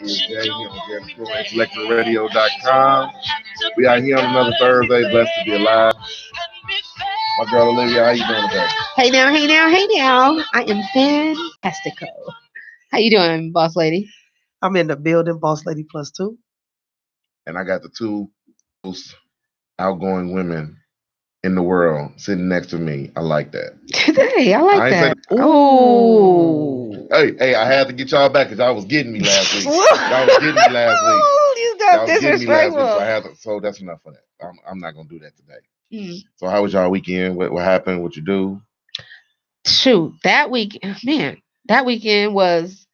Jay here on IntellectualRadio.com. We are here on another Thursday. Blessed to be alive. My girl Olivia, how you doing today? Hey now, hey now, hey now. I am fantastico. How you doing, boss lady? I'm in the building, boss lady plus two. And I got the two most outgoing women in the world sitting next to me. I like that. Today, I like that. Oh. Hey, I had to get y'all back because y'all was getting me last week. Y'all was getting me last week. You got disrespectful. So I had to. So that's enough for that. I'm not gonna do that today. So how was y'all weekend? What happened? What you do? Shoot, that weekend was.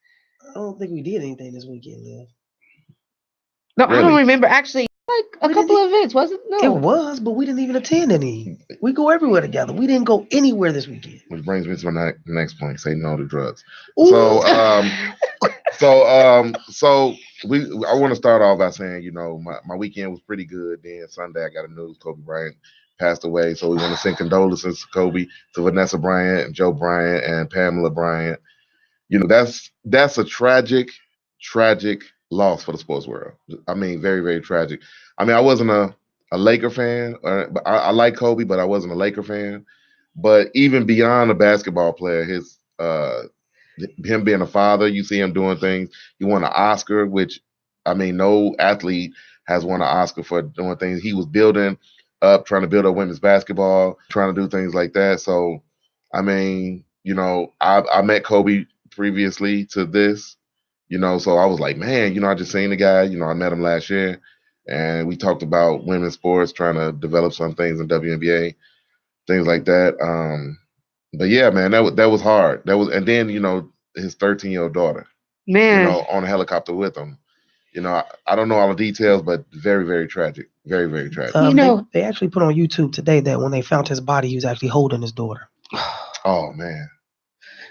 I don't think we did anything this weekend, Liv. No, really? I don't remember. Actually, like a couple of events, wasn't it? No. It was, but we didn't even attend any. We go everywhere together. We didn't go anywhere this weekend. Which brings me to my next point: say no to drugs. Ooh. So, I want to start off by saying, you know, my weekend was pretty good. Then Sunday, I got a news: Kobe Bryant passed away. So we want to send condolences to Kobe, to Vanessa Bryant, and Joe Bryant, and Pamela Bryant. You know, that's a tragic loss for the sports world. I mean, very, very tragic. I mean, I wasn't a Laker fan. But I like Kobe, but I wasn't a Laker fan. But even beyond a basketball player, him being a father, you see him doing things. He won an Oscar, which, I mean, no athlete has won an Oscar for doing things. He was trying to build up women's basketball, trying to do things like that. So, I mean, you know, I met Kobe previously to this, you know, so I was like, man, you know, I just seen the guy, you know, I met him last year and we talked about women's sports, trying to develop some things in WNBA, things like that. But yeah, man, that was hard. And then, you know, his 13-year-old daughter, man, you know, on a helicopter with him. You know, I don't know all the details, but very, very tragic. Very, very tragic. You know, they actually put on YouTube today that when they found his body, he was actually holding his daughter. Oh man.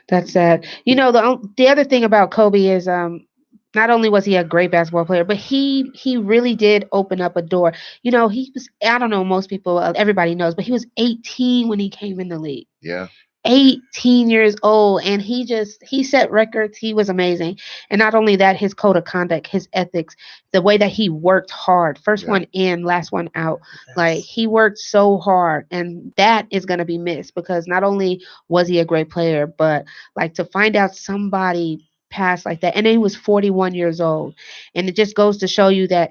That's sad. You know, the other thing about Kobe is not only was he a great basketball player, but he really did open up a door. You know, he was, I don't know, most people, everybody knows, but he was 18 when he came in the league. Yeah. 18 years old, and he set records. He was amazing. And not only that, his code of conduct, his ethics, the way that he worked hard, first one in, last one out. Yes. Like, he worked so hard, and that is going to be missed because not only was he a great player, but like to find out somebody passed like that, and then he was 41 years old, and it just goes to show you that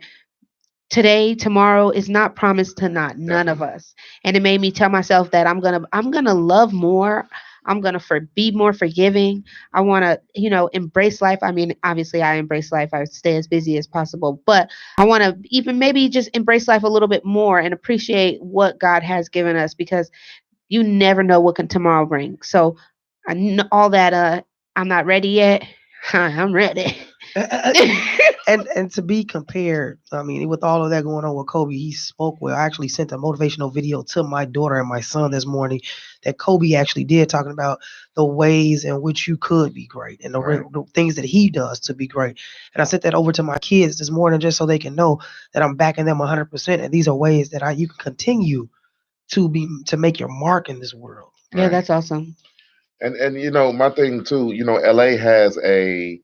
today, tomorrow is not promised to none of us. And it made me tell myself that I'm gonna love more. I'm gonna be more forgiving. I want to, you know, embrace life. I mean, obviously, I embrace life. I stay as busy as possible, but I want to even maybe just embrace life a little bit more and appreciate what God has given us because you never know what can tomorrow bring. So, I know all that. I'm not ready yet. I'm ready. And to be compared, I mean, with all of that going on with Kobe, he spoke well. I actually sent a motivational video to my daughter and my son this morning that Kobe actually did, talking about the ways in which you could be great and the things that he does to be great. And I sent that over to my kids this morning just so they can know that I'm backing them 100%. And these are ways that you can continue to make your mark in this world. Yeah, right? That's awesome. And you know, my thing too, you know, LA has a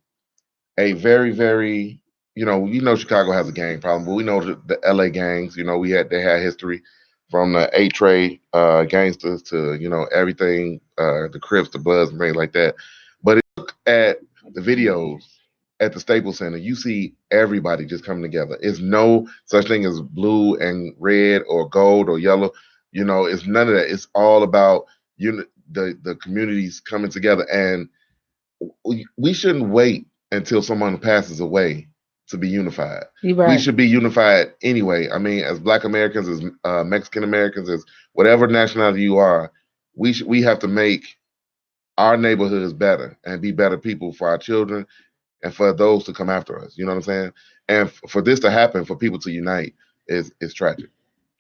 very, very, you know, Chicago has a gang problem, but we know the LA gangs, you know, they had history from the 8 Trade gangsters to, you know, everything, the Crips, the Bloods, and things like that. But if you look at the videos at the Staples Center, you see everybody just coming together. It's no such thing as blue and red or gold or yellow. You know, it's none of that. It's all about the communities coming together, and we shouldn't wait until someone passes away to be unified. Right. We should be unified anyway. I mean, as Black Americans, as Mexican Americans, as whatever nationality you are, we have to make our neighborhoods better and be better people for our children and for those to come after us. You know what I'm saying? And for this to happen, for people to unite, is tragic.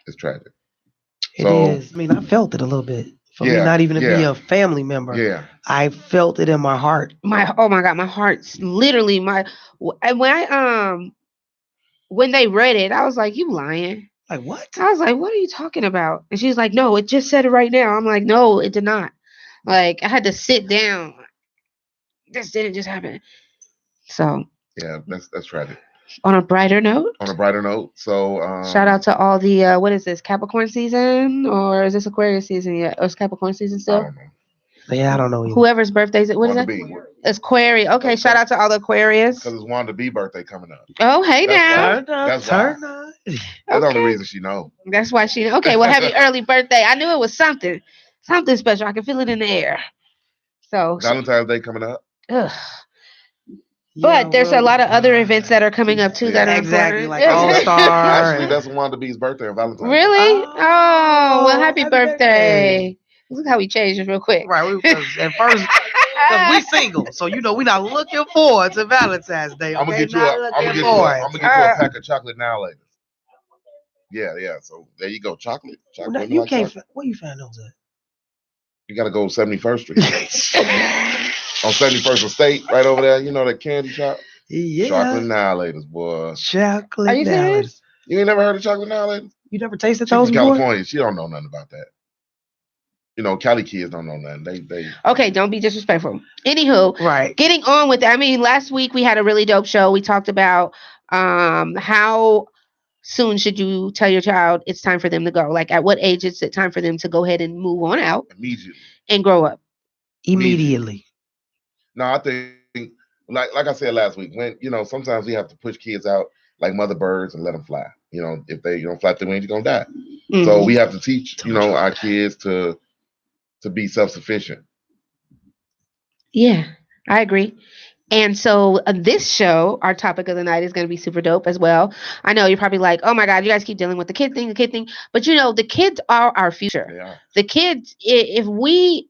It's tragic. It is. I mean, I felt it a little bit. For me not even to be a family member, I felt it in my heart. Oh my God, my heart's literally when they read it, I was like, you lying. Like, what? I was like, what are you talking about? And she's like, no, it just said it right now. I'm like, no, it did not. Like, I had to sit down. This didn't just happen. So Yeah, that's tragic. On a brighter note, On a brighter note, so shout out to all the what is this, Capricorn season, or is this Aquarius season yet? Or is Capricorn season I still? don't know. Yeah, I don't know either. Whoever's birthday is it? What is Wanda that? B. It's Aquarius. Okay, shout out to all the Aquarius. Because it's Wanda B birthday coming up. Oh, hey That's now. why. Turn up, That's turn why. up. That's the only Okay. reason she know. That's why she. Okay, well, happy early birthday. I knew it was something, something special. I can feel it in the air. So, Valentine's Day coming up. ugh. Yeah, But there's a lot of other events that are coming up too that are exactly, important. like All Star. Actually, that's Wanda B's birthday on Valentine's Day. Really? Oh, well, happy happy birthday. Look how we changed it real quick. Right, because at first, because we single, so we're not looking forward to Valentine's Day. Okay? I'm gonna get you Not I'm looking gonna get forward. a pack of chocolate now later. Yeah. So there you go, chocolate. Well, now, Chocolate. you Like can't. chocolate. Where you find those at? You gotta go 71st Street. On 71st and State, right over there. You know that candy shop? Yeah. Chocolate Annihilators, boy. Chocolate. Are you serious? You ain't never heard of Chocolate Annihilators? You never tasted She's those from before? California. She don't know nothing about that. You know, Cali kids don't know nothing. They Okay, don't be disrespectful. Anywho, Right. getting on with that. I mean, last week we had a really dope show. We talked about how soon should you tell your child it's time for them to go? Like, at what age is it time for them to go ahead and move on out immediately. and grow up? Immediately. No, I think like I said last week, when sometimes we have to push kids out like mother birds and let them fly. If they flap their wings, you're gonna die. Mhm. So we have to teach our kids to be self-sufficient. Yeah, I agree. And so this show, our topic of the night is going to be super dope as well. I know you're probably like, oh my God, you guys keep dealing with the kid thing. But the kids are our future. They are. The kids, if we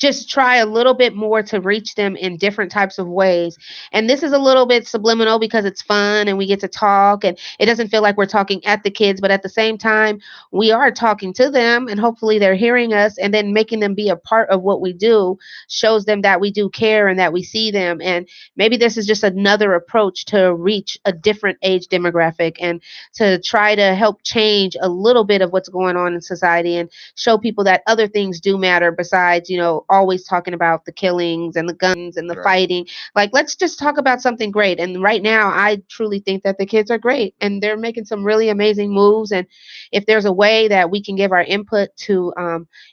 just try a little bit more to reach them in different types of ways. And this is a little bit subliminal because it's fun and we get to talk and it doesn't feel like we're talking at the kids, but at the same time, we are talking to them and hopefully they're hearing us, and then making them be a part of what we do shows them that we do care and that we see them. And maybe this is just another approach to reach a different age demographic and to try to help change a little bit of what's going on in society and show people that other things do matter besides, always talking about the killings and the guns and the fighting. Like, let's just talk about something great. And right now, I truly think that the kids are great and they're making some really amazing moves. And if there's a way that we can give our input to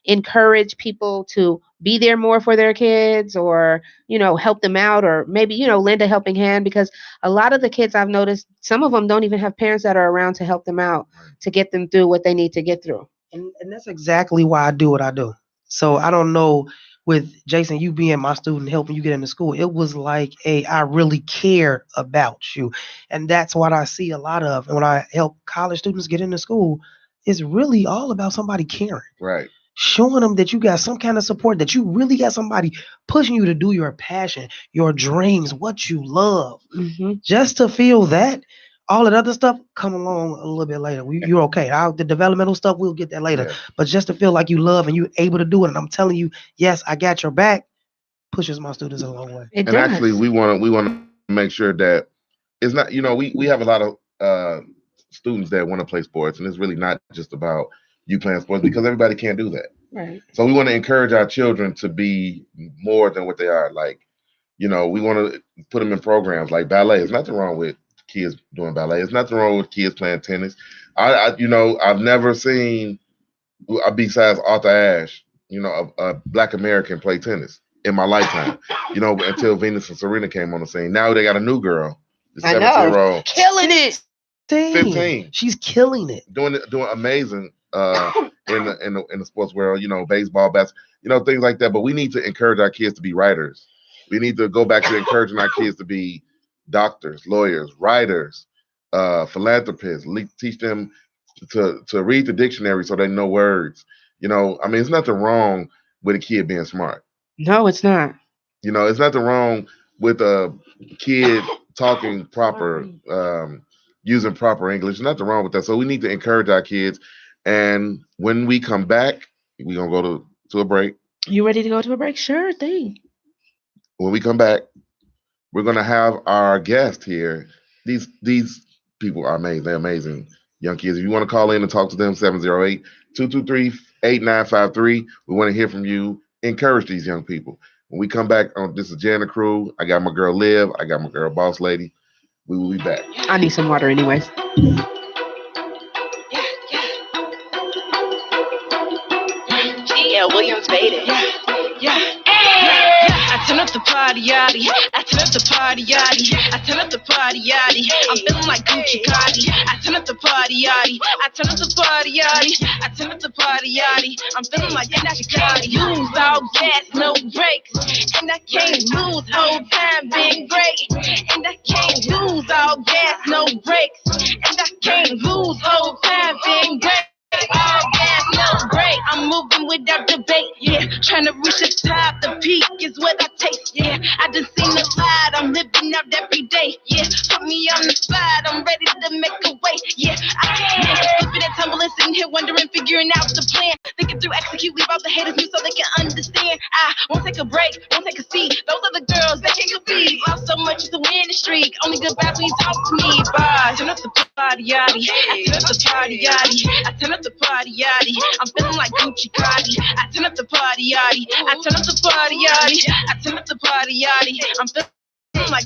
encourage people to be there more for their kids, or help them out, or maybe lend a helping hand, because a lot of the kids I've noticed, some of them don't even have parents that are around to help them out, to get them through what they need to get through. And that's exactly why I do what I do. So I don't know, with Jason, you being my student, helping you get into school, it was like I really care about you. And that's what I see a lot of. And when I help college students get into school, it's really all about somebody caring. Right. Showing them that you got some kind of support, that you really got somebody pushing you to do your passion, your dreams, what you love. Mm-hmm. Just to feel that. All that other stuff come along a little bit later. You're okay. The developmental stuff, we'll get that later. Yeah. But just to feel like you love and you're able to do it, and I'm telling you, yes, I got your back, pushes my students a long way. And actually, we want to make sure that it's not. We have a lot of students that want to play sports, and it's really not just about you playing sports, because everybody can't do that. Right. So we want to encourage our children to be more than what they are. Like, we want to put them in programs like ballet. There's nothing wrong with kids doing ballet. There's nothing wrong with kids playing tennis. I've never seen, besides Arthur Ashe, a Black American play tennis in my lifetime. Until Venus and Serena came on the scene. Now they got a new girl, the 17-year-old, killing it. 15. She's killing it. Doing amazing in the sports world. Baseball, basketball, things like that. But we need to encourage our kids to be writers. We need to go back to encouraging our kids to be doctors, lawyers, writers, philanthropists. Teach them to read the dictionary so they know words. There's nothing wrong with a kid being smart. No, it's not. It's nothing wrong with a kid talking proper, using proper English. There's nothing wrong with that. So we need to encourage our kids. And when we come back, we're going to go to a break. You ready to go to a break? Sure thing. When we come back, we're going to have our guest here. These people are amazing. They're amazing young kids. If you want to call in and talk to them, 708-223-8953. We want to hear from you. Encourage these young people. When we come back, this is Jan and Crew. I got my girl Liv. I got my girl Boss Lady. We will be back. I need some water, anyways. Yeah, Williams baby. Yeah. I turn up the party, yachty. I turn up the party, yachty. I turn up the party, yachty. I'm feeling like Gucci Cardi. I turn up the party, yachty. I turn up the party, yachty. I turn up the party, yachty. I'm feeling like Gucci Cardi. Lose all gas, no brakes, and I can't lose. Whole time being great, and I can't lose all gas, no brakes, and I can't lose. Whole time being great. All gas, no break. I'm moving without debate. Yeah, trying to reach the top. The peak is what I taste. Yeah, I done seen the slide. I'm living out every day. Yeah, put me on the slide. I'm ready to make a way. Yeah, I can. Flipping and tumbling, sitting here wondering, figuring out the plan. Thinking through, execute, leave all the haters new so they can understand. I won't take a break, won't take a seat. Those are the girls that can't compete. Lost so much to win the streak. Only good vibes when you talk to me. Bye. Turn up the party, yachty. I turn up the party, yachty. I turn up the party, yachty. I'm feeling like Gucci Cardi. I turn up the party, yachty. I turn up the party, yachty. I turn up the party, yachty. I'm feeling like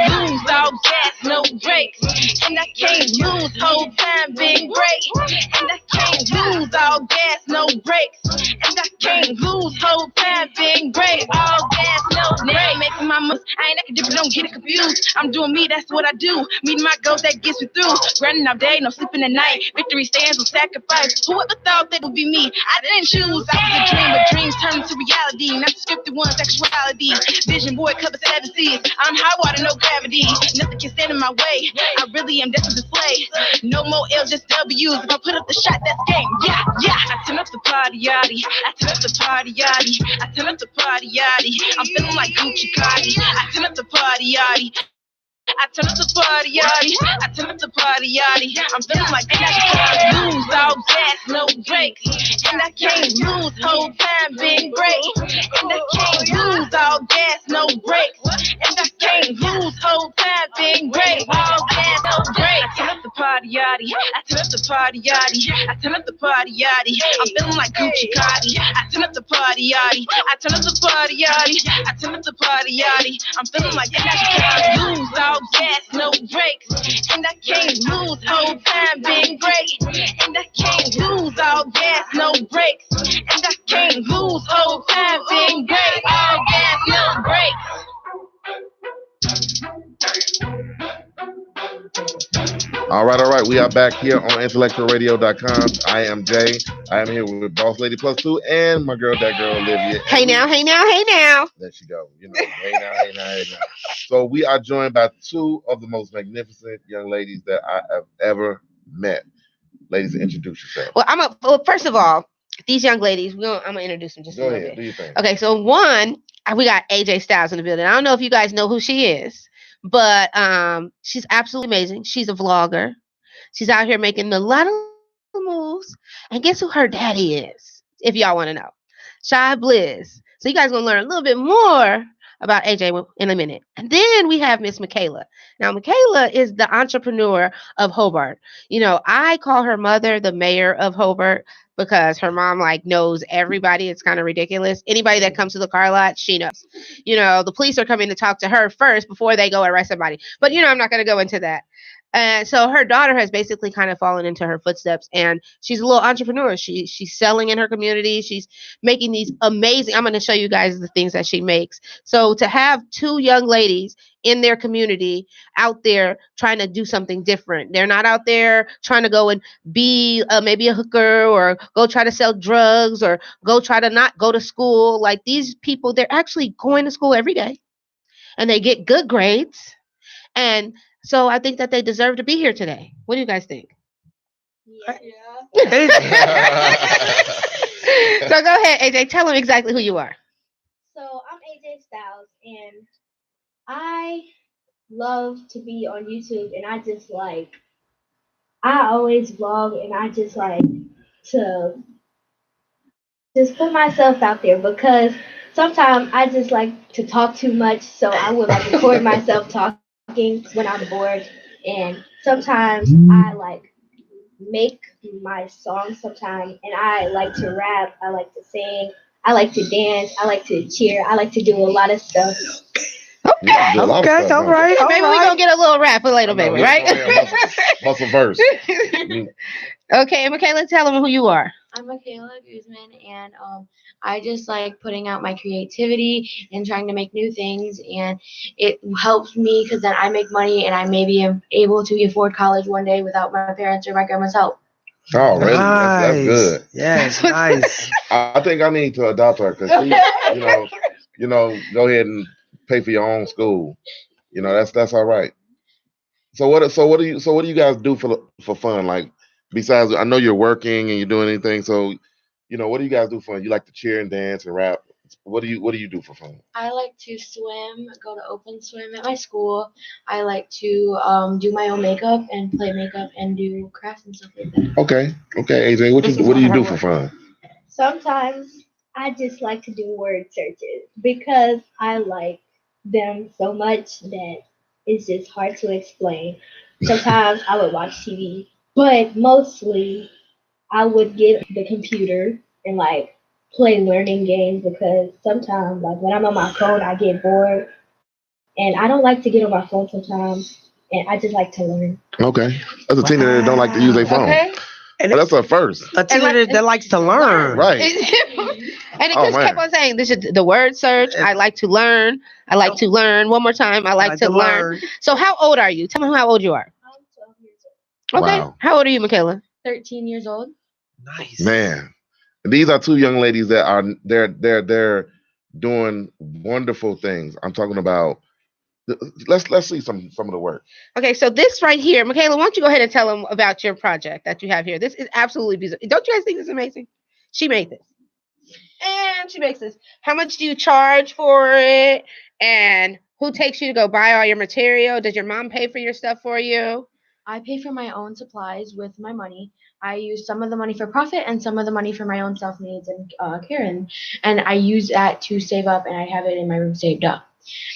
lose all gas, no brakes, and I can't lose. Whole time being great, and I can't lose all gas, no brakes, and I can't lose. Whole time being great, all gas, no brakes. Making my moves, I ain't acting different, don't get it confused. I'm doing me, that's what I do. Meeting my goals, that gets me through. Grinding all day, no sleeping at night. Victory stands on sacrifice. Whoever thought that would be me? I didn't choose. I was a dream, but dreams turn into reality. Not the scripted ones, actuality. Vision board covers 7 seas. I'm high water, no gravity. Nothing can stand in my way. I really am destined to slay. No more L's, just W's. If I put up the shot, that's game. Yeah, yeah. I turn up the party, yachty. I turn up the party, yachty. I turn up the party, yachty. I'm feeling like Gucci Cardi. I turn up the party, yachty. I turn up the party, yachty. I turn up the party, yachty. I'm feeling like I can't lose all gas, no brakes, and I can't lose. Whole time being great, and I can't lose all gas, no brakes, and I can't lose. Whole time being great, all gas, no brakes. I turn up the party, yachty. I turn up the party, yachty. I turn up the party, yachty. I'm feeling like Gucci Cardi. I turn up the party, yachty. I turn up the party, yachty. I turn up the party, yachty. I'm feeling like I can't lose all gas, no brakes, and I can't lose. Whole time being great, and I can't lose. All gas, no brakes, and I can't lose. Whole time being great, all gas, no brakes. All right. We are back here on IntellectualRadio.com. I am Jay. I am here with Boss Lady Plus 2 and my girl, that girl, Olivia. Hey now. There she go. Hey now. So we are joined by two of the most magnificent young ladies that I have ever met. Ladies, introduce yourself. Well, first of all, these young ladies, I'm gonna introduce them just a little bit. Do your thing. Okay, so one, we got AJ Styles in the building. I don't know if you guys know who she is, but she's absolutely amazing. She's a vlogger. She's out here making a lot of moves. And guess who her daddy is? If y'all want to know, ChiBlizz. So you guys gonna learn a little bit more about AJ in a minute. And then we have Miss Makayla. Now, Makayla is the entrepreneur of Hobart. I call her mother the mayor of Hobart because her mom knows everybody. It's kind of ridiculous. Anybody that comes to the car lot, she knows. The police are coming to talk to her first before they go arrest somebody. But, I'm not going to go into that. And so her daughter has basically kind of fallen into her footsteps, and she's a little entrepreneur. She's selling in her community. She's making these amazing. I'm going to show you guys the things that she makes. So to have two young ladies in their community out there trying to do something different. They're not out there trying to go and be maybe a hooker or go try to sell drugs or go try to not go to school. Like these people, they're actually going to school every day and they get good grades. And so I think that they deserve to be here today. What do you guys think? Yeah. So go ahead, AJ. Tell them exactly who you are. So I'm AJ Styles, and I love to be on YouTube, and I always vlog, and I just like to just put myself out there because sometimes I just like to talk too much, so I would record myself talking when I'm bored, and sometimes I make my songs sometimes, and I like to rap, I like to sing, I like to dance, I like to cheer, I like to do a lot of stuff. You can do a lot of Okay, stuff, all huh? right, all Maybe we're right. gonna get a little rap for later, I know, baby, yeah, right? go ahead, muscle verse. Okay, Makayla, tell them who you are. I'm Makayla Guzman, and I just like putting out my creativity and trying to make new things, and it helps me because then I make money and I maybe am able to afford college one day without my parents or my grandma's help. Oh, really? That's Nice. good. Yes, nice. I think I need to adopt her because she, go ahead and pay for your own school. That's all right. So what do you guys do for fun? Like besides, I know you're working and you're doing anything. So, what do you guys do for fun? You like to cheer and dance and rap. What do you do for fun? I like to swim, go to open swim at my school. I like to do my own makeup and play makeup and do crafts and stuff like that. Okay, AJ, what do you do for fun? Sometimes I just like to do word searches because I like them so much that it's just hard to explain. Sometimes I would watch TV, but mostly I would get the computer and like play learning games because sometimes like when I'm on my phone I get bored and I don't like to get on my phone sometimes and I just like to learn. Okay, that's a teenager that don't like to use their phone. Okay. And That's a first, a teenager that likes to learn. right? And it Oh, just kept man. on saying, "This is the word search. I like to learn. I like to learn. One more time. I like to learn." So, how old are you? Tell me how old you are. I'm 12 years old. Okay. Wow. How old are you, Makayla? 13 years old. Nice. Man, these are two young ladies that are they're doing wonderful things. I'm talking about. Let's see some of the work. Okay. So this right here, Makayla, why don't you go ahead and tell them about your project that you have here? This is absolutely bizarre. Don't you guys think this is amazing? She made this, and she makes this. How much do you charge for it? And who takes you to go buy all your material? Does your mom pay for your stuff for you? I pay for my own supplies with my money. I use some of the money for profit and some of the money for my own self needs and Karen. And I use that to save up and I have it in my room saved up.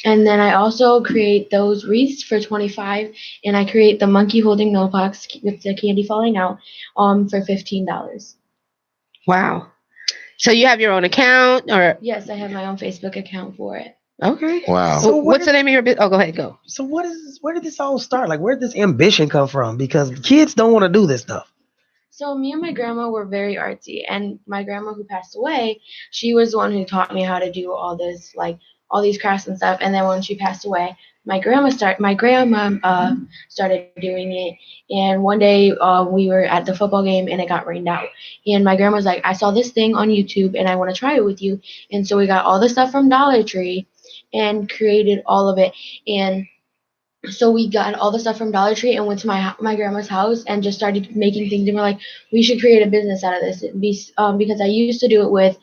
And then I also create those wreaths for 25 and I create the monkey holding mailbox with the candy falling out for $15. Wow. So you have your own account, or Yes, I have my own Facebook account for it. okay? Wow. So What's the name of your business? Oh, go ahead, go. So where did this all start? Like, where did this ambition come from? Because kids don't want to do this stuff. So me and my grandma were very artsy, and my grandma who passed away, she was the one who taught me how to do all this, like all these crafts and stuff. And then when she passed away, my grandma started doing it. And one day we were at the football game and it got rained out. And my grandma was like, I saw this thing on YouTube and I want to try it with you. And so we got all the stuff from Dollar Tree and created all of it. And so we got all the stuff from Dollar Tree and went to my grandma's house and just started making things. And we're like, we should create a business out of this. Because I used to do it with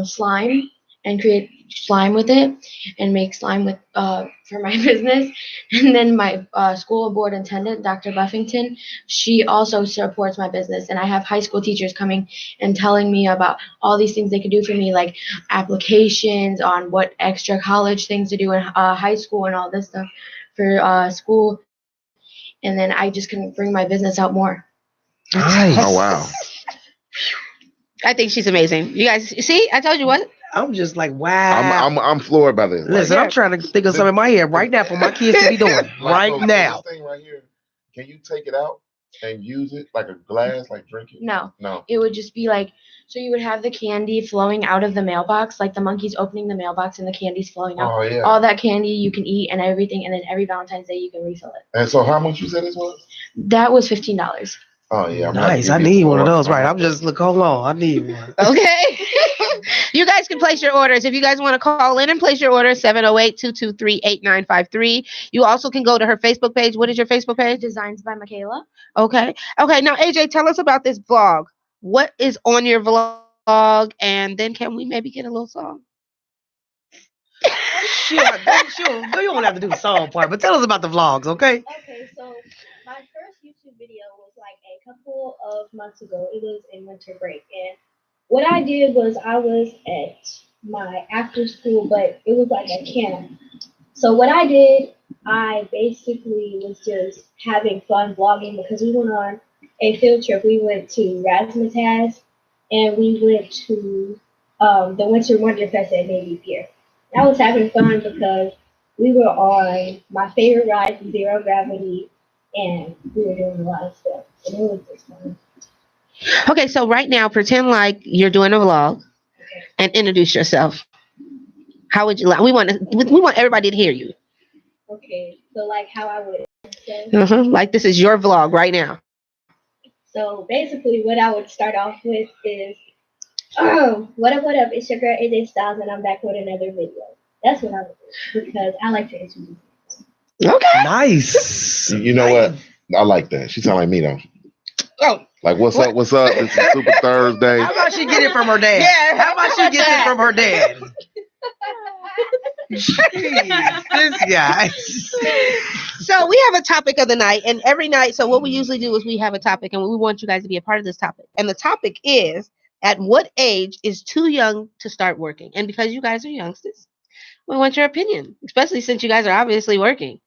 slime and create slime with it and make slime with for my business. And then my school board attendant, Dr. Buffington, she also supports my business. And I have high school teachers coming and telling me about all these things they could do for me, like applications on what extra college things to do in high school and all this stuff for school, and then I just can bring my business out more. Nice. Oh, wow. I think she's amazing. You guys see? I told you what. I'm just like, wow. I'm floored by this. Listen, Yeah. I'm trying to think of something in my head right now for my kids to be doing right so now. This thing right here, can you take it out and use it like a glass, like drink it? No, No. it would just be like, so you would have the candy flowing out of the mailbox, like the monkeys opening the mailbox and the candy's flowing out. Oh, yeah. All that candy you can eat and everything, and then every Valentine's Day you can refill it. And so how much you said this was? That was $15. Oh, yeah. Nice. I need one of those. Right. I'm just hold on. I need one. Okay. You guys can place your orders. If you guys want to call in and place your order, 708-223-8953. You also can go to her Facebook page. What is your Facebook page? Designs by Makayla. Okay. Okay. Now, AJ, tell us about this vlog. What is on your vlog? And then can we maybe get a little song? Sure. You don't have to do the song part, but tell us about the vlogs, okay? Okay, so my first YouTube video was like a couple of months ago. It was in winter break, and what I did was I was at my after school, but it was like a camp. So what I did, I basically was just having fun vlogging because we went on a field trip. We went to Razzmatazz and we went to the Winter Wonder Fest at Navy Pier. I was having fun because we were on my favorite ride, Zero Gravity, and we were doing a lot of stuff. And it was just fun. Okay, so right now, pretend like you're doing a vlog and introduce yourself. How would you like? We want everybody to hear you. Okay, so like how I would say. Like this is your vlog right now. So basically, what I would start off with is, what up, it's your girl AJ Styles, and I'm back with another video. That's what I would do, because I like to introduce myself. Okay. Nice. You know what? I like that. She sound like me though. Oh, Like what's up? This is Super Thursday. How about she get it from her dad? Yeah. How about she get it from her dad? Jeez, this guy. So we have a topic of the night, and every night, so what we usually do is we have a topic, and we want you guys to be a part of this topic. And the topic is, at what age is too young to start working? And because you guys are youngsters, we want your opinion, especially since you guys are obviously working.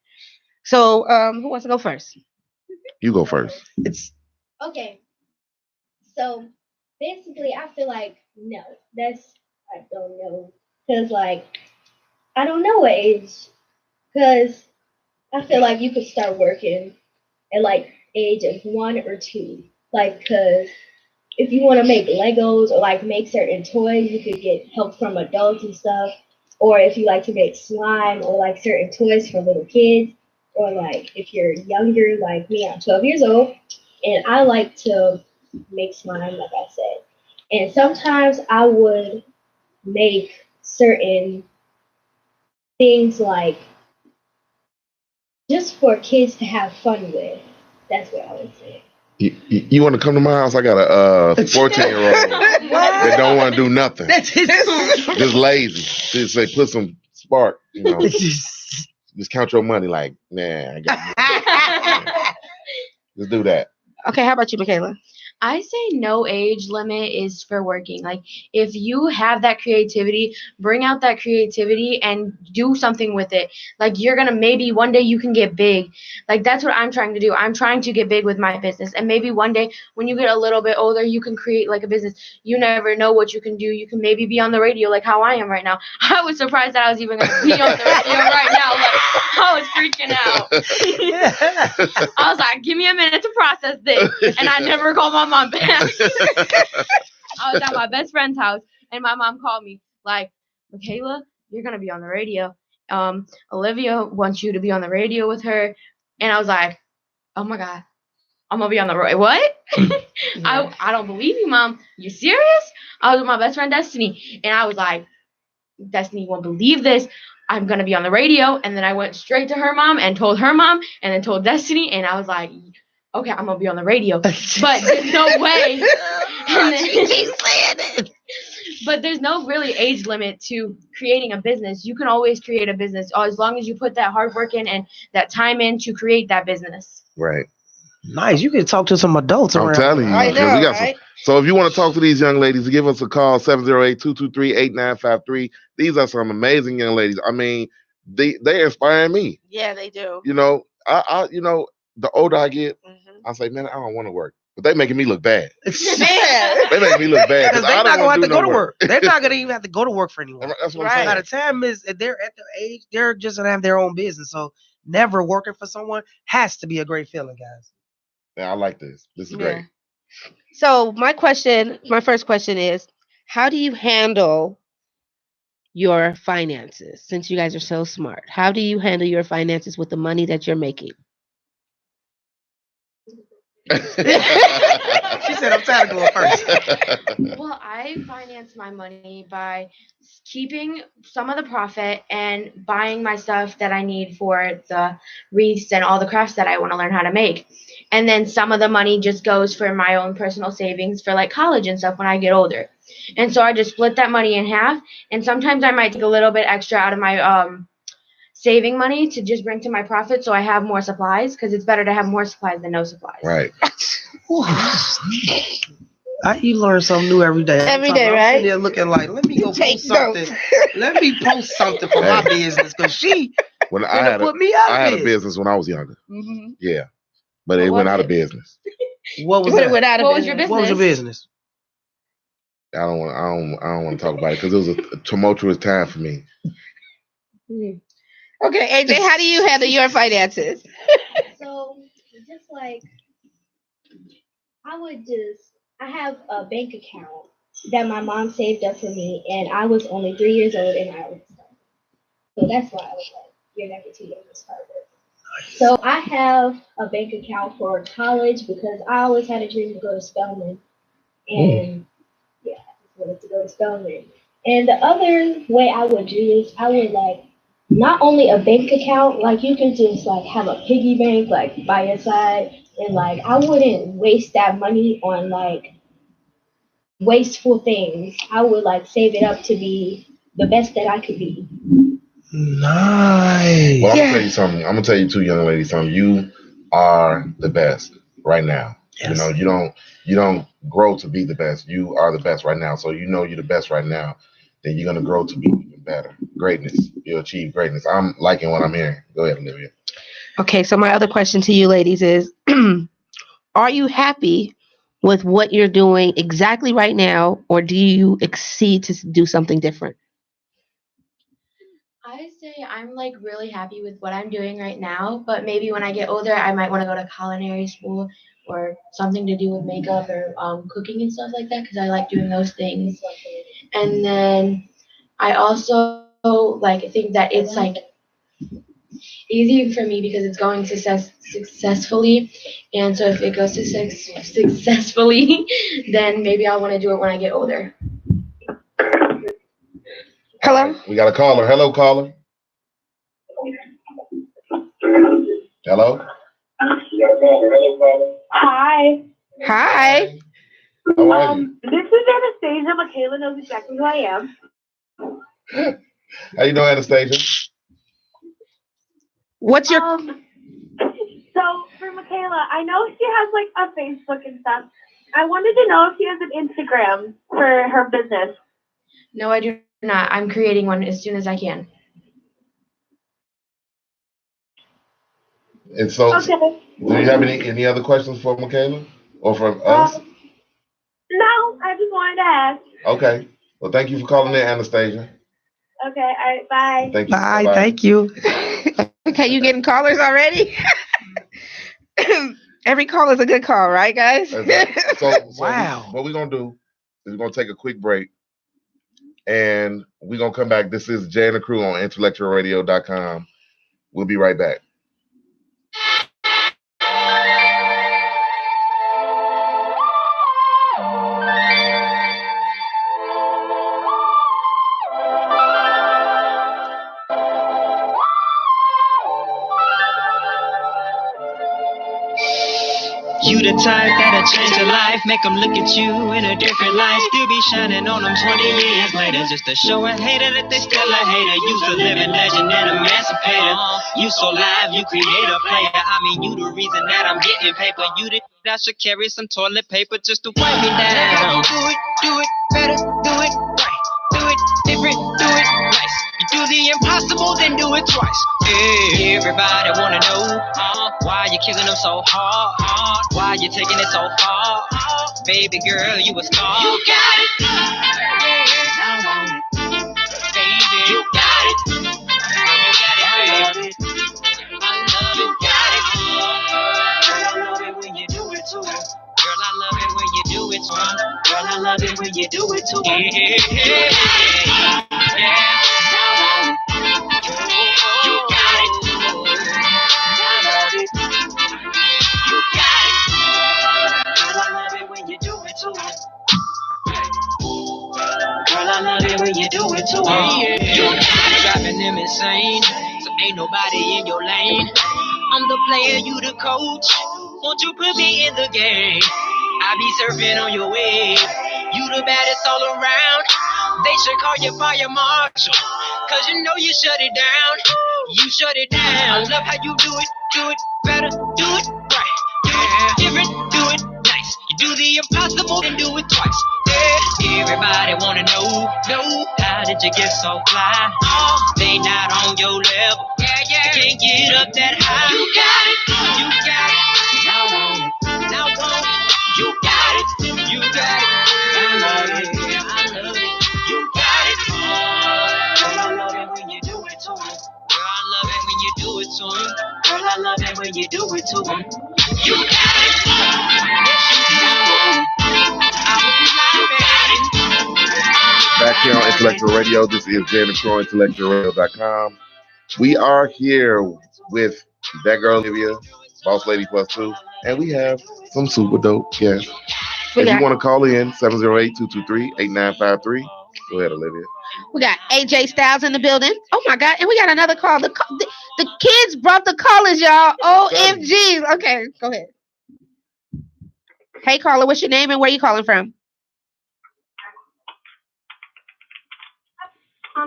So who wants to go first? You go first. Okay. So basically, I feel like no, I don't know, because like I don't know what age, because I feel like you could start working at like age of 1 or 2, like because if you want to make Legos or like make certain toys, you could get help from adults and stuff, or if you like to make slime or like certain toys for little kids, or like if you're younger like me, I'm 12 years old, and I like to make slime, like I said. And sometimes I would make certain things like just for kids to have fun with. That's what I would say. You want to come to my house? I got a 14-year-old that don't want to do nothing. Just lazy. Just say put some spark. You know, just count your money. Like, man, I got. Just do that. Okay, how about you, Makayla? I say no age limit is for working. Like, if you have that creativity, bring out that creativity and do something with it. Like, you're going to maybe one day you can get big. Like, that's what I'm trying to do. I'm trying to get big with my business. And maybe one day when you get a little bit older, you can create like a business. You never know what you can do. You can maybe be on the radio like how I am right now. I was surprised that I was even going to be on the radio right now. Like, I was freaking out. I was like, give me a minute to process this. And I never called my mom back. I was at my best friend's house, and my mom called me like, Makayla, you're going to be on the radio. Olivia wants you to be on the radio with her. And I was like, oh my God, I'm going to be on the radio. What? Yeah. I don't believe you, Mom. You serious? I was with my best friend, Destiny. And I was like, Destiny won't believe this. I'm going to be on the radio. And then I went straight to her mom and told her mom and then told Destiny. And I was like, okay, I'm going to be on the radio. But there's no way. She keeps saying it. But there's no really age limit to creating a business. You can always create a business as long as you put that hard work in and that time in to create that business. Right. Nice. You can talk to some adults around. I'm telling you. I know, we got right? So if you want to talk to these young ladies, give us a call, 708-223-8953. These are some amazing young ladies. I mean, they inspire me. Yeah, they do. You know, I the older I get, I say, man, I don't want to work. But they making me look bad. Man. They making me look bad. Because they're not going to have to go to work. They're not going to even have to go to work for anyone. That's what I'm saying. By the time they're at their age, they're just going to have their own business. So never working for someone has to be a great feeling, guys. Yeah, I like this. This is great. So my first question is, how do you handle your finances? Since you guys are so smart, how do you handle your finances with the money that you're making? She said, I'm tired of going first. Well, I finance my money by keeping some of the profit and buying my stuff that I need for the wreaths and all the crafts that I want to learn how to make. And then some of the money just goes for my own personal savings for like college and stuff when I get older. And so I just split that money in half. And sometimes I might take a little bit extra out of my saving money to just bring to my profit so I have more supplies, because it's better to have more supplies than no supplies. Right. You learn something new every day. Every day, right? I'm sitting there looking like, let me go post something. Let me post something for my business, because she put me out I had a business when I was younger. Mm-hmm. Yeah. But it went out of business. What was that? What was your business? What was your business? I don't want to talk about it because it was a tumultuous time for me. Okay, AJ, how do you handle your finances? So, just like, I have a bank account that my mom saved up for me, and I was only 3 years old, and I was so that's why I was like, you're never too young to start with. So I have a bank account for college because I always had a dream to go to Spelman, and yeah, I just wanted to go to Spelman. And the other way I would do is I would like not only a bank account, like you can just like have a piggy bank like by your side, and like I wouldn't waste that money on like wasteful things. I would like save it up to be the best that I could be. Nice. Well, I'm gonna tell you something. I'm gonna tell you two young ladies something. You are the best right now. Yes. You know, you don't grow to be the best. You are the best right now. So you know you're the best right now. Then you're gonna grow to be even better. Greatness. You'll achieve greatness. I'm liking what I'm hearing. Go ahead, Olivia. Okay, so my other question to you ladies is are you happy with what you're doing exactly right now, or do you exceed to do something different? I say I'm like really happy with what I'm doing right now, but maybe when I get older, I might want to go to culinary school or something to do with makeup or cooking and stuff like that because I like doing those things. And then I also like think that it's like easy for me because it's going successfully, and so if it goes successfully, then maybe I'll want to do it when I get older. Hello? We got a caller. Hello, caller. Hello. Hi. Hi. How are you? This is Anastasia. Makayla knows exactly who I am. How you doing, Anastasia? What's your So for Makayla, I know she has like a Facebook and stuff. I wanted to know if she has an Instagram for her business. No, I do not. I'm creating one as soon as I can. And so, Okay. do you have any other questions for Makayla or for us? No, I just wanted to ask. Okay. Well, thank you for calling in, Anastasia. Okay, all right, bye. Thank you. Bye. Bye-bye. Thank you. okay, you getting callers already? Every call is a good call, right, guys? So Wow. what we're gonna do is we're gonna take a quick break, and we're gonna come back. This is Jay and the Crew on IntellectualRadio.com. We'll be right back. You the type that'll change your life, make them look at you in a different light. Still be shining on them 20 years later, just to show a hater that they still a hater. You's a living legend and emancipator. You so live, you create a player. I mean, you the reason that I'm getting paper. You the that should carry some toilet paper just to wipe me down. Do it better, do it right. Do it different, do it nice. You do the impossible, then do it twice. Hey, everybody wanna know why you killing them so hard. Why you taking it so far? Baby girl, you a star. You got it. I want it. Baby, you got it. You got it, baby. You got it. Girl, I love it when you do it to me. Girl, I love it when you do it to me. Girl, I love it when you do it to me. Yeah. You got it. I love it. You got it. Girl, I love it when you do it to me. Girl, I love it when you do it to me. You got it. Driving them insane. So ain't nobody in your lane. I'm the player, you the coach. Won't you put me in the game? I be surfing on your wave. You the baddest all around. They should call you fire marshal. Cause you know you shut it down. You shut it down. I love how you do it better, do it right. Do it different, do it nice. You do the impossible and do it twice. Yeah. Everybody wanna know how did you get so fly? They not on your level. Yeah. You can't get up that high. You got it. Now want it. You got it. I love it. You got it. Girl, I love it when you do it to me. Girl, I love to them. You got it. Yes, you got it. Back here on Intellectual Radio, this is Jeremy Crow, IntellectualRadio.com. We are here with that girl Olivia, Boss Lady Plus 2, and we have some super dope guests. If you want to call in, 708-223-8953. Go ahead, Olivia. We got AJ Styles in the building. Oh my God. And we got another call. The kids brought the callers, y'all. OMG. Okay, go ahead. Hey, caller, what's your name and where you calling from?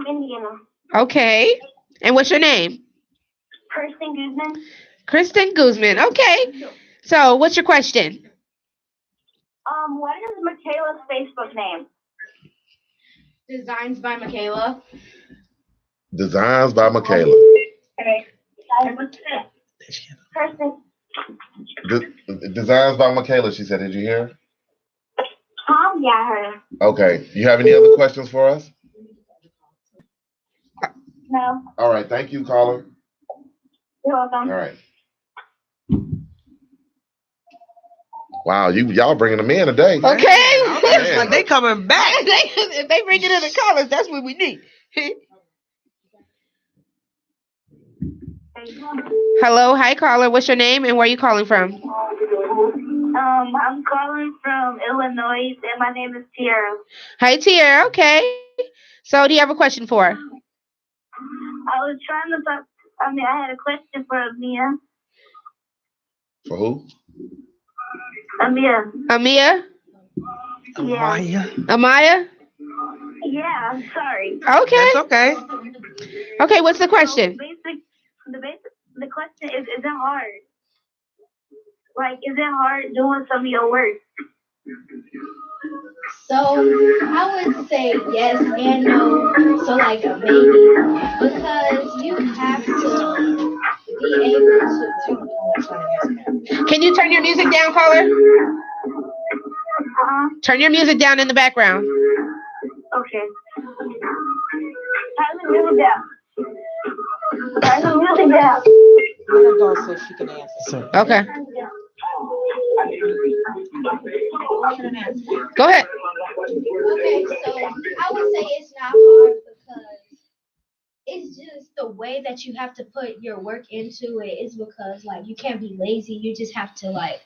Indiana. Okay. And what's your name? Kristen Guzman. Kristen Guzman. Okay. So what's your question? What is Makayla's Facebook name? Designs by Makayla. Designs by Makayla. Okay. What's it? Kristen. Designs by Makayla, she said. Did you hear? Yeah, I heard her. Okay. You have any other questions for us? No. All right. Thank you, caller. You're welcome. All right. Wow, y'all bringing them in today. Okay. It's like they coming back. If they bring it in the callers, that's what we need. Hello. Hi, caller. What's your name and where are you calling from? I'm calling from Illinois, and my name is Tierra. Hi, Tierra. Okay. So do you have a question for her? I was trying to talk. I had a question for Amia. For who? Amia. Amia? Amaya? Yeah, I'm sorry. Okay. That's okay. Okay, what's the question? The question is it hard? Like, is it hard doing some of your work? So I would say yes and no. So like a maybe, because you have to be able to. Can you turn your music down, caller? Turn your music down in the background. Okay. Turn the music down. Turn the music down. I'm gonna go so she can answer. Okay. Go ahead. Okay, so I would say it's not hard because it's just the way that you have to put your work into it is because like you can't be lazy. You just have to like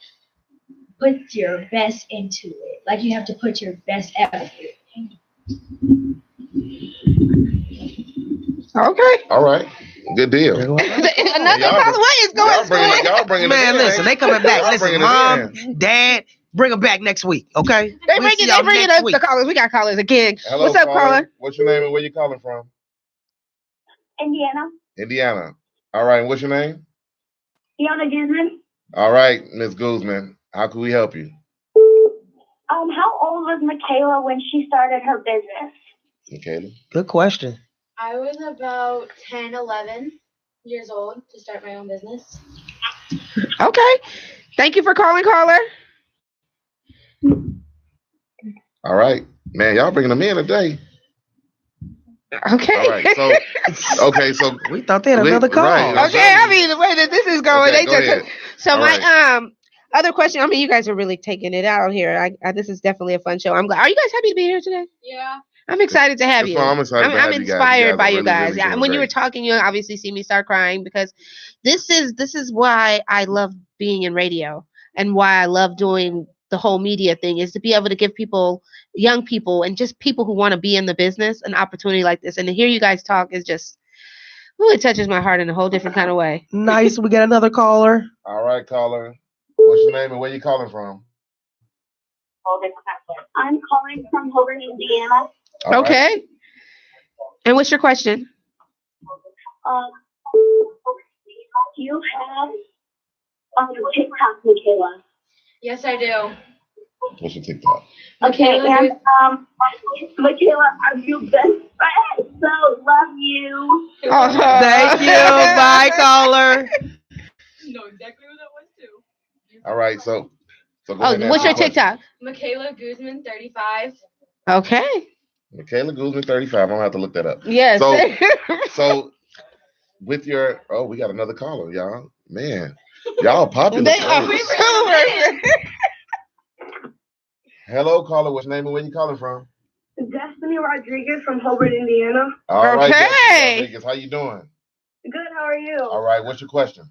put your best into it. Like you have to put your best effort. Okay. All right. Good deal. Another caller. What is going on? Y'all bringing Man, it in. listen, they coming back. Y'all Listen, bringing it Mom, in. Dad, bring them back next week, okay? They bringing up the callers. We got callers again. Hello, What's up, caller? What's your name and where you calling from? Indiana. Indiana. All right. And what's your name? Fiona Guzman. All right, Miss Guzman. How can we help you? How old was Makayla when she started her business? Makayla. Good question. I was about 10, 11 years old to start my own business. Okay. Thank you for calling, caller. All right. Man, y'all bringing them in today. Okay. All right. So We thought they had another call. Right, Okay, I mean the way that this is going, Okay, they go just ahead. so All my right. other question. I mean, you guys are really taking it out here. This is definitely a fun show. I'm glad. Are you guys happy to be here today? Yeah. I'm excited to have That's you. why I'm excited to have you guys. inspired You guys by are you really, guys. really Yeah, doing when you were great. talking, you obviously see me start crying because this is why I love being in radio and why I love doing the whole media thing is to be able to give people, young people, and just people who want to be in the business an opportunity like this. And to hear you guys talk is just, it touches my heart in a whole different kind of way. Nice. We got another caller. All right, caller. What's your name and where you calling from? I'm calling from Hobart, Indiana. All Okay. right. And what's your question? Do you have TikTok, Makayla? Yes, I do. What's your TikTok? Okay, Makayla, and Makayla, are you best friends? So love you. Oh, Thank you. Bye, caller. know exactly who that was too. All right. So go ahead and what's ask your your question. TikTok? Makayla Guzman, 35. Okay. Makayla Guzman, 35. I'm gonna have to look that up. Yes. So with your we got another caller, y'all. Man. Y'all popular. They are folks. super. Hello, caller. What's your name and where you calling from? Destiny Rodriguez from Hobart, Indiana. All right, Okay. Destiny Rodriguez. How you doing? Good, how are you? All right. What's your question?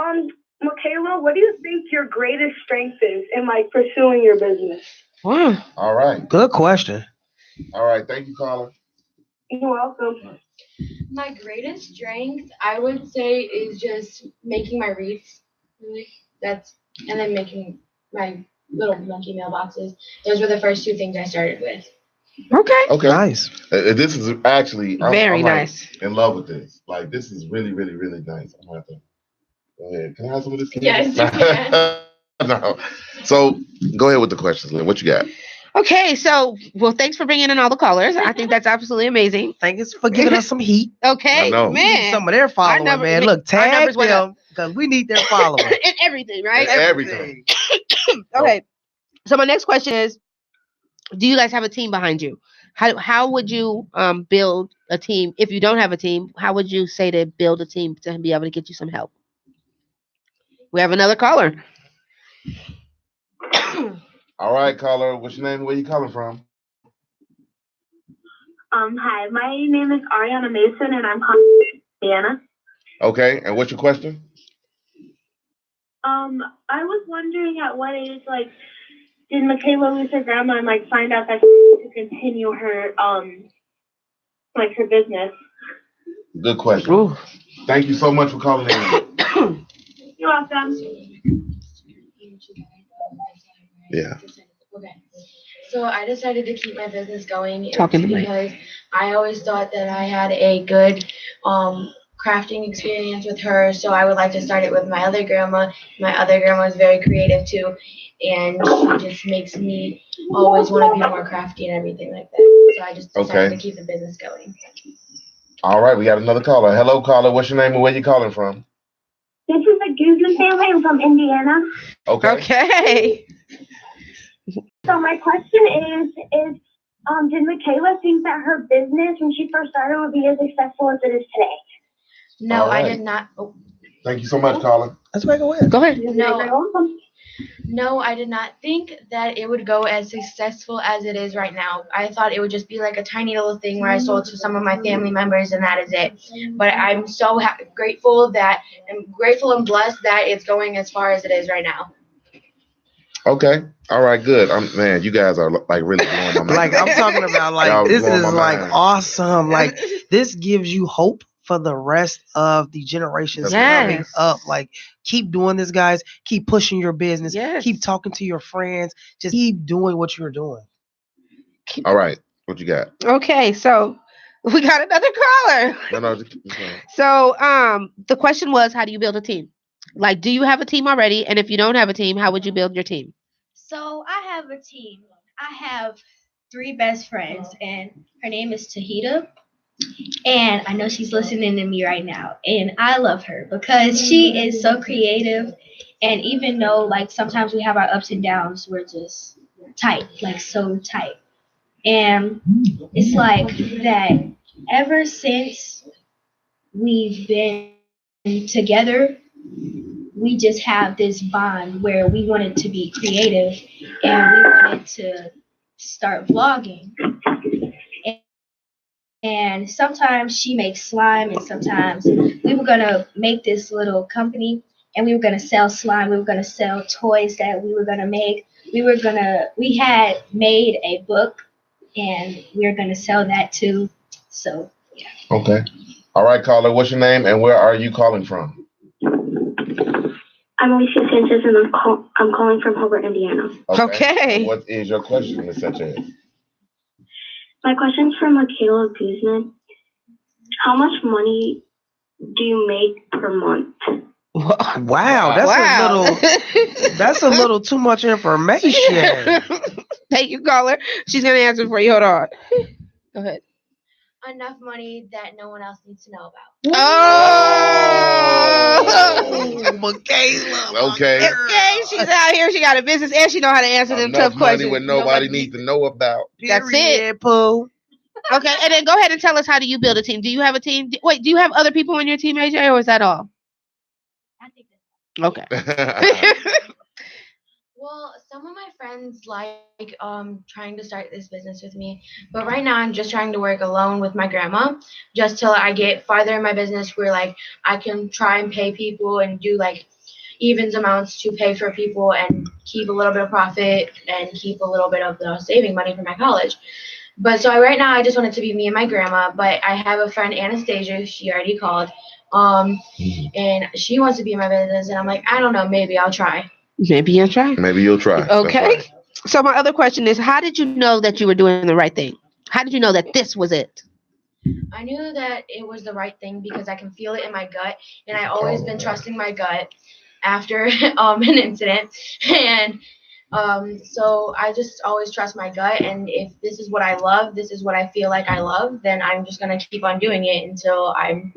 Makayla, what do you think your greatest strength is in like pursuing your business? Wow. All right. Good question. All right. Thank you, caller. You're welcome. My greatest strength, I would say, is just making my reads. Really, and then making my little monkey mailboxes. Those were the first two things I started with. Okay. Okay. Nice. This is actually Very I'm nice. Like, in love with this. Like this is really, really, really nice. I'm gonna have to go ahead. Can I have some of this? Yes, you can. No. So go ahead with the questions, Lynn. What you got? Okay, so thanks for bringing in all the callers. I think that's absolutely amazing. Thanks for giving us some heat. Okay, I know. We need man. some of their following, number- man. Look, our tag numbers went up. them because we need their following. And everything, right? Everything. Okay. So my next question is, do you guys have a team behind you? How would you build a team if you don't have a team? How would you say to build a team to be able to get you some help? We have another caller. All right, caller. What's your name and where you calling from? Hi, my name is Ariana Mason and I'm calling from Indiana. Okay, and what's your question? I was wondering at what age, like, did Makayla lose her grandma and like find out that she wanted to continue her like her business? Good question. Ooh. Thank you so much for calling in. You're welcome. Yeah. Okay. So I decided to keep my business going Talking to me. because I always thought that I had a good crafting experience with her. So I would like to start it with my other grandma. My other grandma is very creative too, and she just makes me always want to be more crafty and everything like that. So I just decided to keep the business going. All right, we got another caller. Hello, caller. What's your name and where you calling from? This is the Guzman family. I'm from Indiana. Okay. Okay. So my question is did Makayla think that her business when she first started would be as successful as it is today? No, All right. I did not. Oh, Thank you so much, caller. Let's make it win. Go ahead. No, I did not think that it would go as successful as it is right now. I thought it would just be like a tiny little thing where I sold to some of my family members and that is it. But I'm so grateful and blessed that it's going as far as it is right now. Okay. All right, good. Man, you guys are like really blowing my mind. Like I'm talking about, like Y'all this blowing is my like mind. awesome. Like this gives you hope for the rest of the generations coming Yes. up. Like keep doing this, guys. Keep pushing your business. Yes. Keep talking to your friends. Just keep doing what you're doing. All right. What you got? Okay, so we got another caller. No. Okay. So the question was, how do you build a team? Like, do you have a team already? And if you don't have a team, how would you build your team? So I have a team. I have 3 best friends, and her name is Tahita. And I know she's listening to me right now. And I love her because she is so creative. And even though, like, sometimes we have our ups and downs, we're just tight, like, so tight. And it's like that ever since we've been together, we just have this bond where we wanted to be creative and we wanted to start vlogging. And sometimes she makes slime, and sometimes we were gonna make this little company and we were gonna sell slime, we were gonna sell toys that we were gonna make. We had made a book and we were gonna sell that too. So yeah. Okay. All right, caller. What's your name and where are you calling from? I'm Alicia Sanchez and I'm calling from Hobart, Indiana. Okay. And what is your question, Ms. Sanchez? My question's for Makayla Guzman. How much money do you make per month? Wow, that's a little too much information. Thank you, caller. She's gonna answer for you. Hold on. Go ahead. Enough money that no one else needs to know about. Oh, Makayla. Okay. okay. She's out here. She got a business and she know how to answer them Enough tough money questions. when nobody needs to know about. That's it. Period, Pooh. Okay, and then go ahead and tell us, how do you build a team? Do you have a team? Wait, do you have other people on your team, AJ, or is that all? I think that's Okay. Well, some of my friends like trying to start this business with me, but right now I'm just trying to work alone with my grandma, just till I get farther in my business where like I can try and pay people and do like evens amounts to pay for people and keep a little bit of profit and keep a little bit of the saving money for my college. But so right now I just want it to be me and my grandma, but I have a friend Anastasia, she already called, and she wants to be in my business, and I'm like, I don't know, maybe I'll try. Maybe you'll try. Maybe you'll try. Okay. That's right. So my other question is, how did you know that you were doing the right thing? How did you know that this was it? I knew that it was the right thing because I can feel it in my gut, and I always been trusting my gut after an incident, and so I just always trust my gut, and if this is what I love, this is what I feel like I love, then I'm just gonna keep on doing it until I'm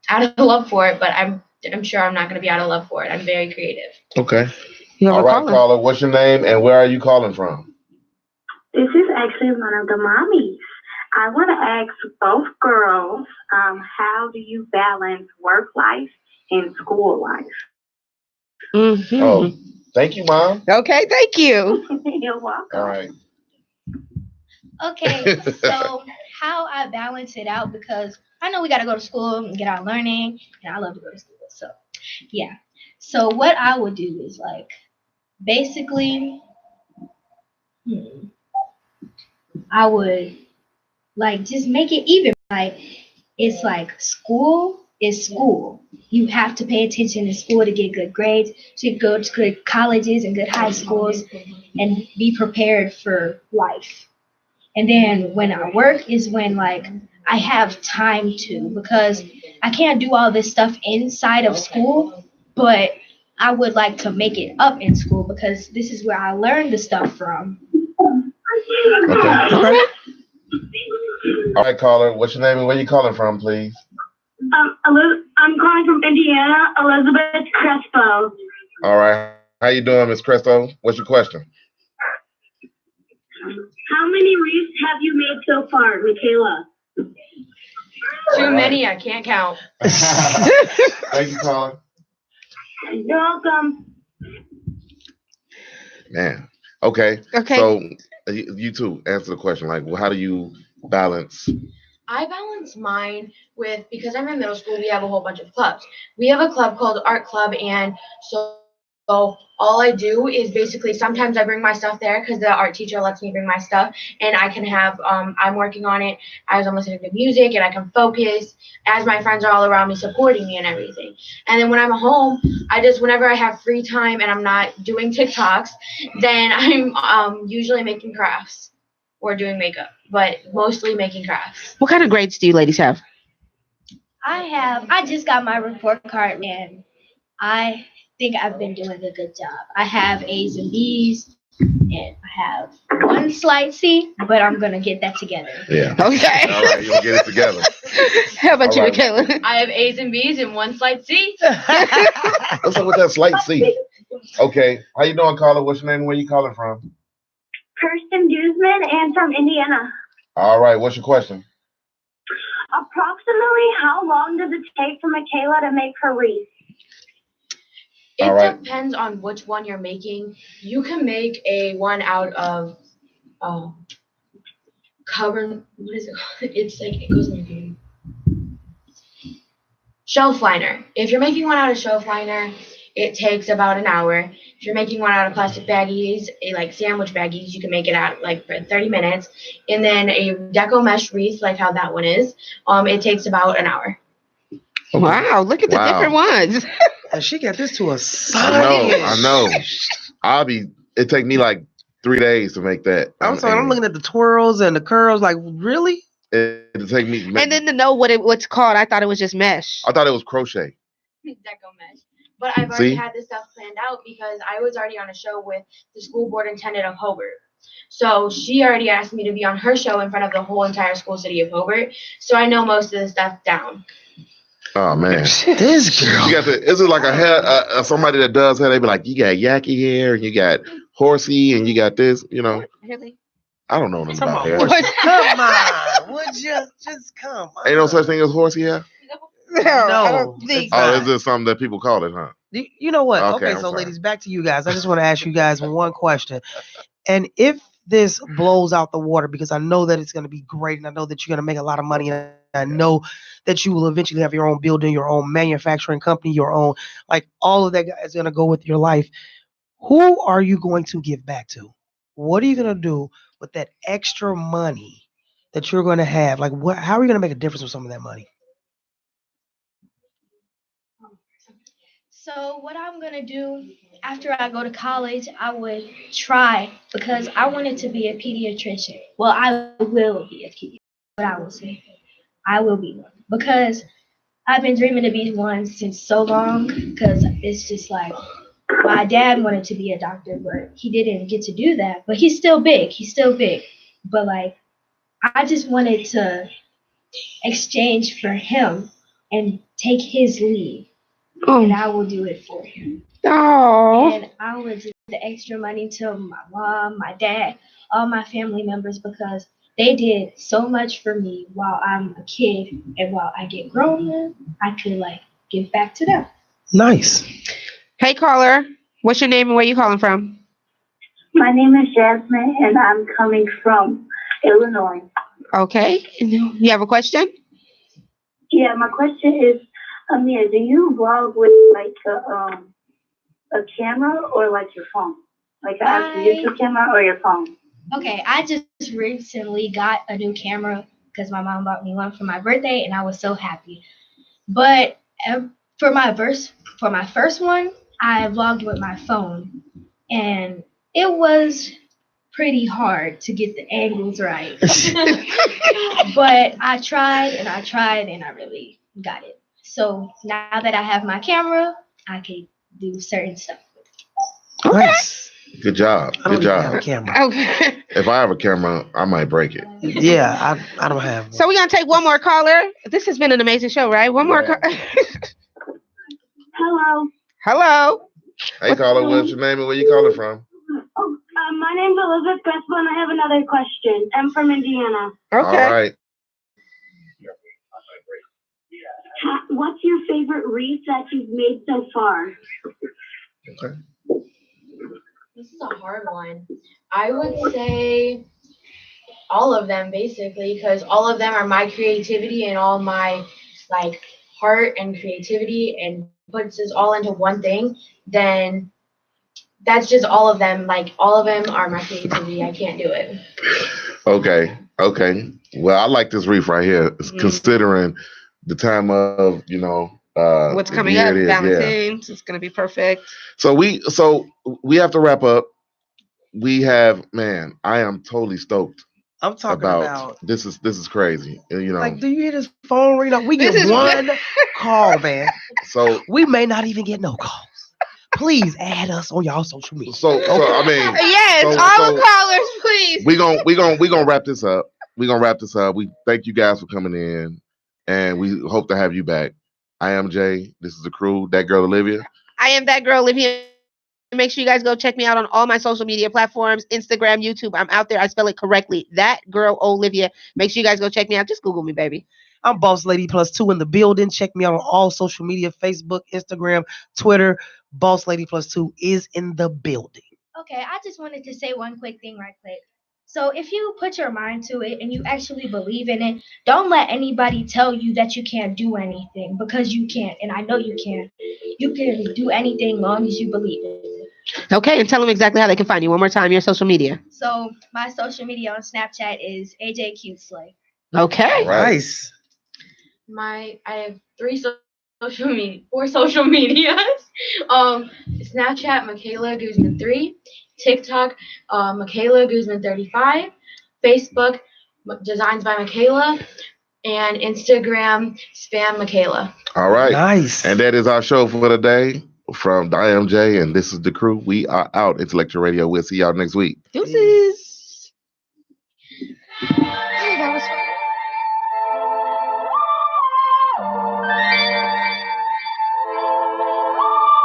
out of love for it. But I'm sure I'm not gonna be out of love for it. I'm very creative. Okay. You have All a right, caller. caller. What's your name and where are you calling from? This is actually one of the mommies. I want to ask both girls, how do you balance work life and school life? Mm-hmm. Oh, thank you, Mom. Okay, thank you. You're welcome. All right. Okay, so how I balance it out, because I know we got to go to school and get our learning, and I love to go to school. So, yeah. So what I would do is like basically, I would like just make it even. Like it's like school is school. You have to pay attention to school to get good grades, to go to good colleges and good high schools, and be prepared for life. And then when I work is when like I have time to, because I can't do all this stuff inside of school, but I would like to make it up in school because this is where I learned the stuff from. Okay. All right, caller. What's your name and where you calling from, please? I'm calling from Indiana, Elizabeth Crespo. All right. How you doing, Miss Cresto? What's your question? How many wreaths have you made so far, Makayla? Too many, I can't count. Thank you, caller. You're welcome. Man. Okay. Okay. So you two answer the question. Like, well, how do you balance? I balance mine with, because I'm in middle school, we have a whole bunch of clubs. We have a club called Art Club, and so all I do is basically sometimes I bring my stuff there because the art teacher lets me bring my stuff, and I can have I'm working on it as I'm listening to music, and I can focus as my friends are all around me supporting me and everything. And then when I'm home, I just, whenever I have free time and I'm not doing TikToks, then I'm usually making crafts or doing makeup, but mostly making crafts. What kind of grades do you ladies have? I just got my report card, and I think I've been doing a good job. I have A's and B's, and I have one slight C, but I'm gonna get that together. Yeah. Okay. All right, you'll get it together. How about All you, right. Makayla? I have A's and B's and one slight C. What's up with that slight C? Okay. How you doing, caller? What's your name and where you calling from? Kirsten Guzman, and from Indiana. All right. What's your question? Approximately how long does it take for Makayla to make her wreath? It All right. depends on which one you're making. You can make a one out of cover. What is it called? It's like, it goes in your game. Shelf liner. If you're making one out of shelf liner, it takes about an hour. If you're making one out of plastic baggies, like sandwich baggies, you can make it out like for 30 minutes. And then a deco mesh wreath, like how that one is, it takes about an hour. Wow, look at the different ones. And she got this to a science. I know. It take me like 3 days to make that. I'm sorry, I'm looking at the twirls and the curls, like, really? It'll take me. And then to know what's called, I thought it was just mesh. I thought it was crochet. Deco mesh. But I've already had this stuff planned out because I was already on a show with the school board intendant of Hobart. So she already asked me to be on her show in front of the whole entire school city of Hobart. So I know most of the stuff down. Oh man, this girl. You got this is like a hair. Somebody that does hair, they be like, you got yucky hair, and you got horsey, and you got this. You know. Really? I don't know nothing about hair. Come on, would you just come on? Ain't no such thing as horsey hair. No, I don't think so. Oh, is this something that people call it, huh? You know what? Okay, Okay, I'm so sorry. ladies, back to you guys. I just want to ask you guys one question. And if this blows out the water, because I know that it's going to be great, and I know that you're going to make a lot of money, and I know that you will eventually have your own building, your own manufacturing company, your own, like all of that is going to go with your life. Who are you going to give back to? What are you going to do with that extra money that you're going to have? Like, what? How are you going to make a difference with some of that money? So what I'm gonna do after I go to college, I would try because I wanted to be a pediatrician. Well, I will be a pediatrician. What I will say, I will be one because I've been dreaming to be one since so long. Because it's just like my dad wanted to be a doctor, but he didn't get to do that. But he's still big. He's still big. But like I just wanted to exchange for him and take his leave, and I will do it for him. Oh. And I would give the extra money to my mom, my dad, all my family members because they did so much for me while I'm a kid, and while I get grown, I could like give back to them. Nice. Hey, caller. What's your name and where you calling from? My name is Jasmine, and I'm coming from Illinois. Okay. You have a question? Yeah, my question is, Amir, do you vlog with like a camera or like your phone? Like an actual YouTube camera or your phone? Okay, I just recently got a new camera because my mom bought me one for my birthday, and I was so happy. But for my first one, I vlogged with my phone, and it was pretty hard to get the angles right. But I tried and I tried, and I really got it. So now that I have my camera, I can do certain stuff. Nice. Good job. I don't Good even have a job. camera. Okay. If I have a camera, I might break it. Yeah, I don't have one. So we're going to take one more caller. This has been an amazing show, right? One more Yeah. Hello. Hello. Hey, caller, what's your name and where you calling from? Oh, my name's Elizabeth Crespo, and I have another question. I'm from Indiana. Okay. All right. What's your favorite wreath that you've made so far? Okay. This is a hard one. I would say all of them basically, because all of them are my creativity and all my like heart and creativity, and puts this all into one thing. Then that's just all of them. Like all of them are my creativity. I can't do it. Okay. Okay. Well, I like this reef right here. It's considering the time of, What's the coming year up? it is, Valentine's. It's going to be perfect. So we have to wrap up. We have, man, I am totally stoked I'm talking about this is crazy. like, do you hear this phone ring up? We This get is- one call, man. So We may not even get no calls. Please add us on y'all social media. so I mean, Yes, So- all so- the callers, please. we gonna wrap this up. We're gonna wrap this up. We thank you guys for coming in, and we hope to have you back. I am Jay. This is the crew. That girl Olivia. I am that girl, Olivia. Make sure you guys go check me out on all my social media platforms, Instagram, YouTube. I'm out there. I spell it correctly. That girl, Olivia. Make sure you guys go check me out. Just Google me, baby. I'm Boss Lady +2 in the building. Check me out on all social media, Facebook, Instagram, Twitter. Boss Lady +2 is in the building. Okay, I just wanted to say one quick thing right quick. So if you put your mind to it and you actually believe in it, don't let anybody tell you that you can't do anything, because you can, and I know you can. You can do anything long as you believe in it. Okay, and tell them exactly how they can find you. One more time, your social media. So my social media on Snapchat is AJCuteSlay. Okay. Nice. I have four social medias. Snapchat, Makayla Guzman 3, TikTok, Makayla Guzman 35, Facebook, Designs by Makayla, and Instagram, Spam Makayla. All right. Nice. And that is our show for today. From IMJ, and this is the crew. We are out. Intellectual Radio. We'll see y'all next week. Deuces. Hey, that was